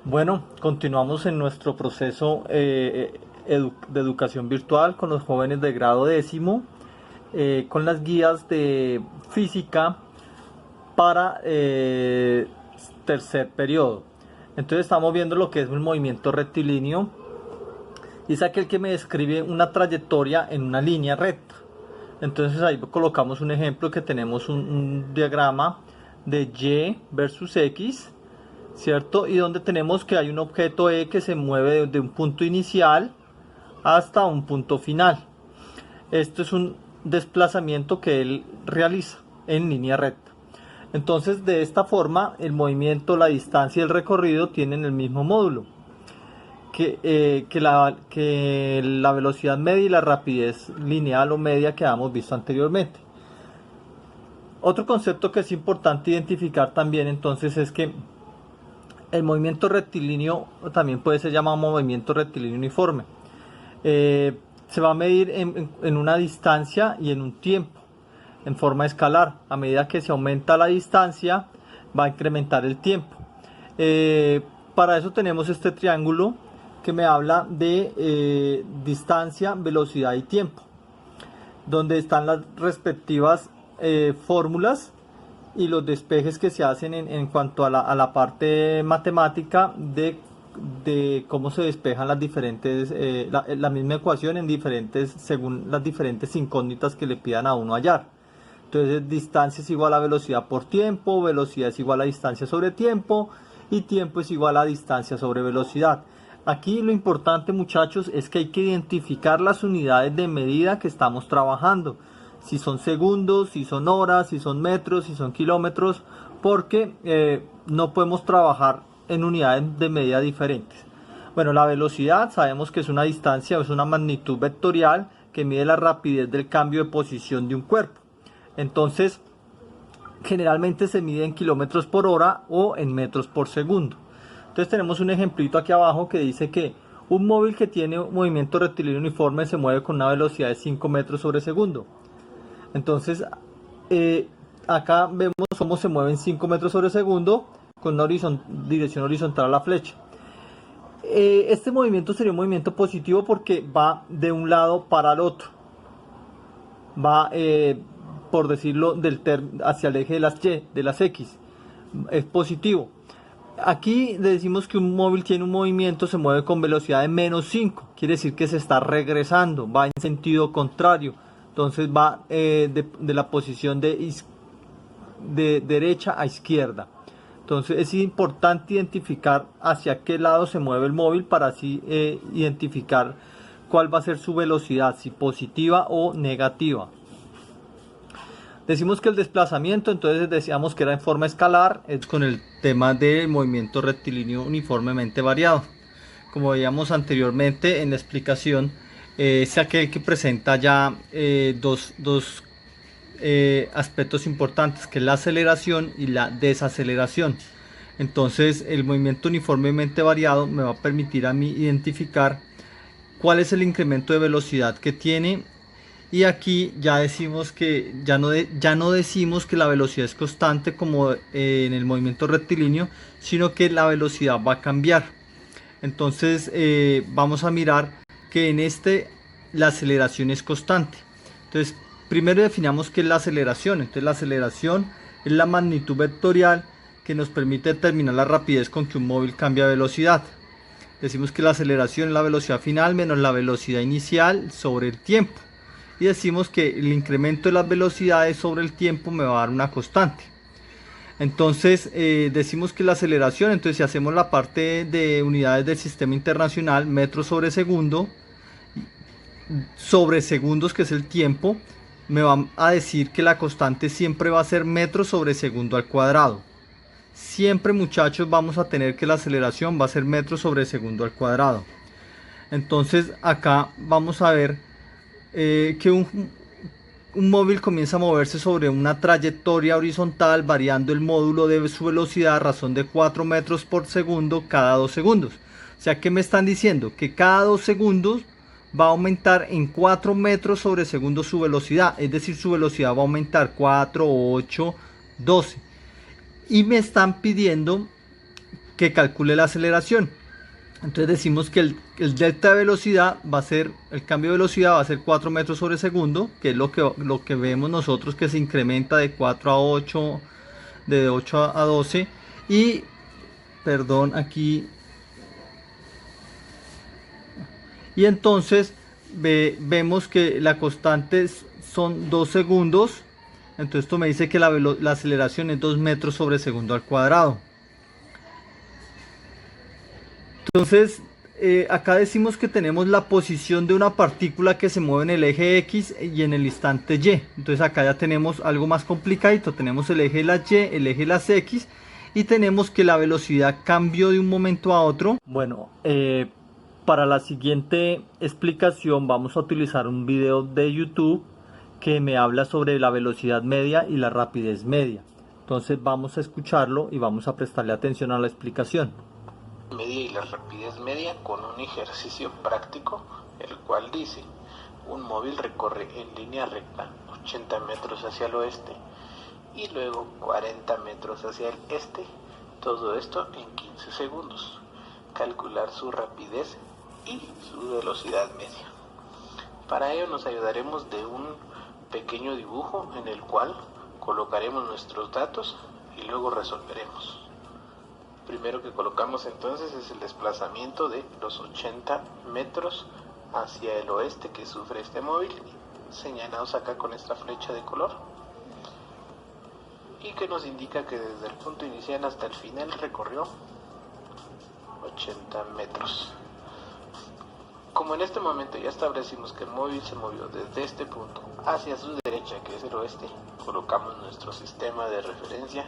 Bueno, continuamos en nuestro proceso de educación virtual con los jóvenes de grado décimo, con las guías de física para tercer periodo. Entonces estamos viendo lo que es un movimiento rectilíneo y es aquel que me describe una trayectoria en una línea recta. Entonces ahí colocamos un ejemplo que tenemos un diagrama de Y versus X, ¿cierto? Y donde tenemos que hay un objeto E que se mueve de un punto inicial hasta un punto final. Esto es un desplazamiento que él realiza en línea recta. Entonces, de esta forma, el movimiento, la distancia y el recorrido tienen el mismo módulo. Que la velocidad media y la rapidez lineal o media que habíamos visto anteriormente. Otro concepto que es importante identificar también entonces es que el movimiento rectilíneo también puede ser llamado movimiento rectilíneo uniforme. Se va a medir en una distancia y en un tiempo, en forma escalar. A medida que se aumenta la distancia, va a incrementar el tiempo. Para eso tenemos este triángulo que me habla de distancia, velocidad y tiempo, donde están las respectivas fórmulas y los despejes que se hacen en cuanto a la parte matemática de cómo se despejan las diferentes, la misma ecuación en diferentes, según las diferentes incógnitas que le pidan a uno hallar. Entonces, distancia es igual a velocidad por tiempo, velocidad es igual a distancia sobre tiempo y tiempo es igual a distancia sobre velocidad. Aquí lo importante, muchachos, es que hay que identificar las unidades de medida que estamos trabajando. Si son segundos, si son horas, si son metros, si son kilómetros, porque no podemos trabajar en unidades de medida diferentes. Bueno, la velocidad sabemos que es una distancia, es una magnitud vectorial que mide la rapidez del cambio de posición de un cuerpo. Entonces, generalmente se mide en kilómetros por hora o en metros por segundo. Entonces tenemos un ejemplito aquí abajo que dice que un móvil que tiene un movimiento rectilíneo uniforme se mueve con una velocidad de 5 metros sobre segundo. Entonces, acá vemos cómo se mueven 5 metros sobre segundo con una dirección horizontal a la flecha. Este movimiento sería un movimiento positivo porque va de un lado para el otro. Va, por decirlo, hacia el eje de las Y, de las X. Es positivo. Aquí le decimos que un móvil tiene un movimiento, se mueve con velocidad de menos 5. Quiere decir que se está regresando, va en sentido contrario. Entonces va de la posición de derecha a izquierda. Entonces es importante identificar hacia qué lado se mueve el móvil para así identificar cuál va a ser su velocidad, si positiva o negativa. Decimos que el desplazamiento, entonces decíamos que era en forma escalar, con el tema del movimiento rectilíneo uniformemente variado. Como veíamos anteriormente en la explicación, es aquel que presenta ya dos aspectos importantes, que es la aceleración y la desaceleración. Entonces el movimiento uniformemente variado me va a permitir a mí identificar cuál es el incremento de velocidad que tiene. Y aquí ya decimos que ya no decimos que la velocidad es constante como en el movimiento rectilíneo, sino que la velocidad va a cambiar. Entonces vamos a mirar que en la aceleración es constante. Entonces primero definamos qué es la aceleración. Entonces la aceleración es la magnitud vectorial que nos permite determinar la rapidez con que un móvil cambia de velocidad. Decimos que la aceleración es la velocidad final menos la velocidad inicial sobre el tiempo. Y decimos que el incremento de las velocidades sobre el tiempo me va a dar una constante. Entonces decimos que la aceleración, entonces si hacemos la parte de unidades del sistema internacional, metros sobre segundo, sobre segundos, que es el tiempo, me va a decir que la constante siempre va a ser metros sobre segundo al cuadrado. Siempre, muchachos, vamos a tener que la aceleración va a ser metros sobre segundo al cuadrado. Entonces acá vamos a ver que un móvil comienza a moverse sobre una trayectoria horizontal variando el módulo de su velocidad a razón de 4 metros por segundo cada 2 segundos. O sea, ¿qué me están diciendo? Que cada 2 segundos va a aumentar en 4 metros sobre segundo su velocidad. Es decir, su velocidad va a aumentar 4, 8, 12. Y me están pidiendo que calcule la aceleración. Entonces decimos que el delta de velocidad va a ser, el cambio de velocidad va a ser 4 metros sobre segundo, que es lo que vemos nosotros, que se incrementa de 4 a 8, de 8 a 12. Y, perdón, aquí. Y entonces vemos que la constante son 2 segundos. Entonces esto me dice que la aceleración es 2 metros sobre segundo al cuadrado. Entonces, acá decimos que tenemos la posición de una partícula que se mueve en el eje X y en el instante Y. Entonces acá ya tenemos algo más complicadito. Tenemos el eje de las Y, el eje de las X, y tenemos que la velocidad cambió de un momento a otro. Bueno, para la siguiente explicación vamos a utilizar un video de YouTube que me habla sobre la velocidad media y la rapidez media. Entonces vamos a escucharlo y vamos a prestarle atención a la explicación. Media y la rapidez media con un ejercicio práctico, el cual dice: un móvil recorre en línea recta 80 metros hacia el oeste y luego 40 metros hacia el este, todo esto en 15 segundos. Calcular su rapidez y su velocidad media. Para ello nos ayudaremos de un pequeño dibujo en el cual colocaremos nuestros datos y luego resolveremos. Primero que colocamos entonces es el desplazamiento de los 80 metros hacia el oeste que sufre este móvil, señalados acá con esta flecha de color, y que nos indica que desde el punto inicial hasta el final recorrió 80 metros. Como en este momento ya establecimos que el móvil se movió desde este punto hacia su derecha, que es el oeste, colocamos nuestro sistema de referencia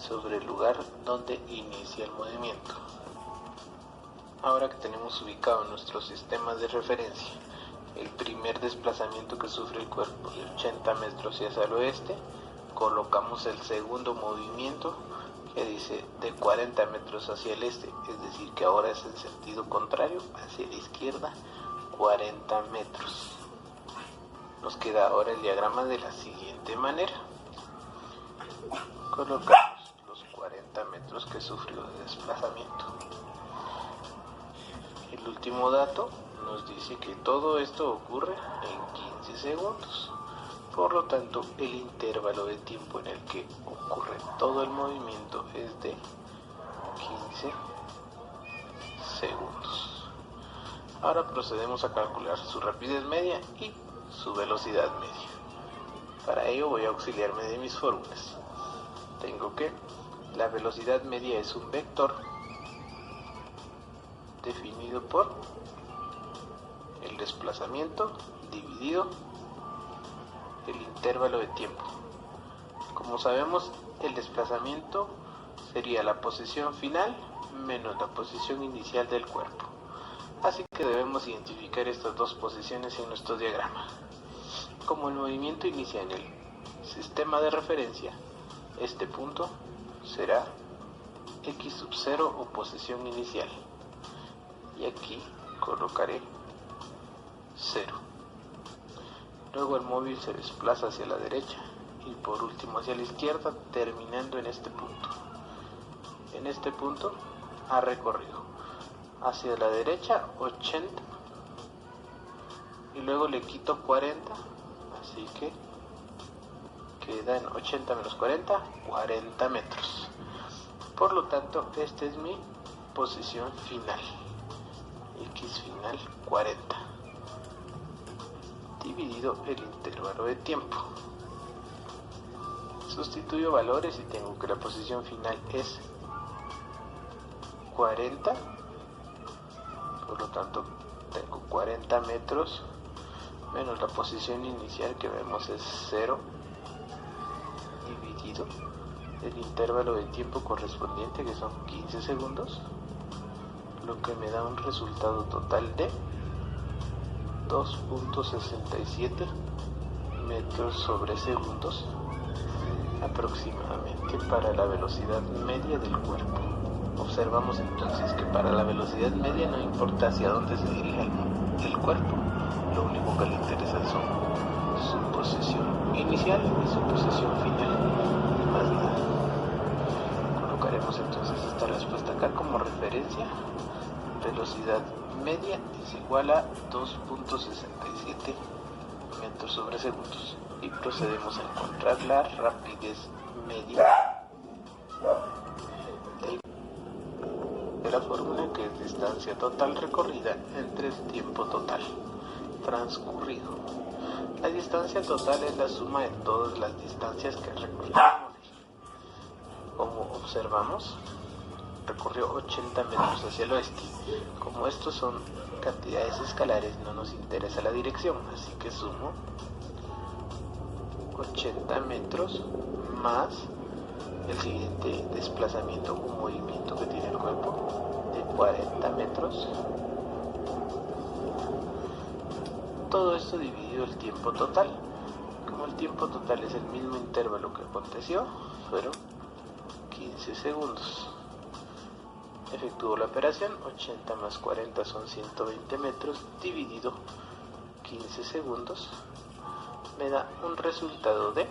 sobre el lugar donde inicia el movimiento. Ahora que tenemos ubicado nuestro sistema de referencia, el primer desplazamiento que sufre el cuerpo de 80 metros hacia el oeste, colocamos el segundo movimiento que dice de 40 metros hacia el este, es decir que ahora es en sentido contrario, hacia la izquierda, 40 metros. Nos queda ahora el diagrama de la siguiente manera. Colocamos los 40 metros que sufrió de desplazamiento. El último dato nos dice que todo esto ocurre en 15 segundos. Por lo tanto, el intervalo de tiempo en el que ocurre todo el movimiento es de 15 segundos. Ahora procedemos a calcular su rapidez media y su velocidad media. Para ello voy a auxiliarme de mis fórmulas. Tengo que la velocidad media es un vector definido por el desplazamiento dividido el intervalo de tiempo. Como sabemos, el desplazamiento sería la posición final menos la posición inicial del cuerpo. Así que debemos identificar estas dos posiciones en nuestro diagrama. Como el movimiento inicia en el sistema de referencia, este punto será x sub 0 o posición inicial. Y aquí colocaré 0. Luego el móvil se desplaza hacia la derecha y por último hacia la izquierda, terminando en este punto. En este punto ha recorrido hacia la derecha 80 y luego le quito 40, así que queda en 80 menos 40, 40 metros. Por lo tanto, esta es mi posición final, x final 40. Dividido el intervalo de tiempo. Sustituyo valores y tengo que la posición final es 40, por lo tanto tengo 40 metros menos la posición inicial que vemos es 0 dividido el intervalo de tiempo correspondiente, que son 15 segundos, lo que me da un resultado total de 2.67 metros sobre segundos aproximadamente para la velocidad media del cuerpo. Observamos entonces que para la velocidad media no importa hacia dónde se dirija el cuerpo, lo único que le interesa son su posición inicial y su posición final, más nada. Colocaremos entonces esta respuesta acá como referencia. Velocidad media es igual a 2.67 metros sobre segundos. Y procedemos a encontrar la rapidez media de la fórmula, que es distancia total recorrida entre el tiempo total transcurrido. La distancia total es la suma de todas las distancias que recorrió. Como observamos, recorrió 80 metros hacia el oeste. Como estos son cantidades escalares, no nos interesa la dirección, así que sumo 80 metros más el siguiente desplazamiento o movimiento que tiene el cuerpo de 40 metros. Todo esto dividido el tiempo total. Como el tiempo total es el mismo intervalo que aconteció, fueron 15 segundos. Efectuó la operación, 80 más 40 son 120 metros, dividido 15 segundos, me da un resultado de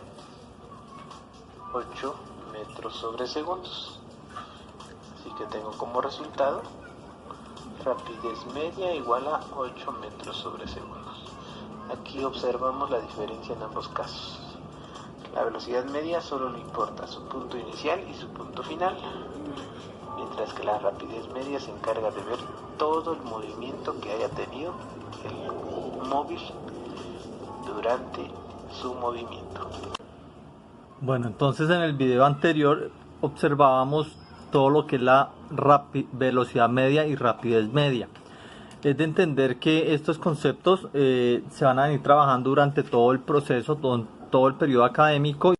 8 metros sobre segundos. Así que tengo como resultado rapidez media igual a 8 metros sobre segundos. Aquí observamos la diferencia en ambos casos. La velocidad media solo le importa su punto inicial y su punto final, mientras que la rapidez media se encarga de ver todo el movimiento que haya tenido el móvil durante su movimiento. Bueno, entonces en el video anterior observábamos todo lo que es la velocidad media y rapidez media. Es de entender que estos conceptos se van a venir trabajando durante todo el proceso, todo el periodo académico.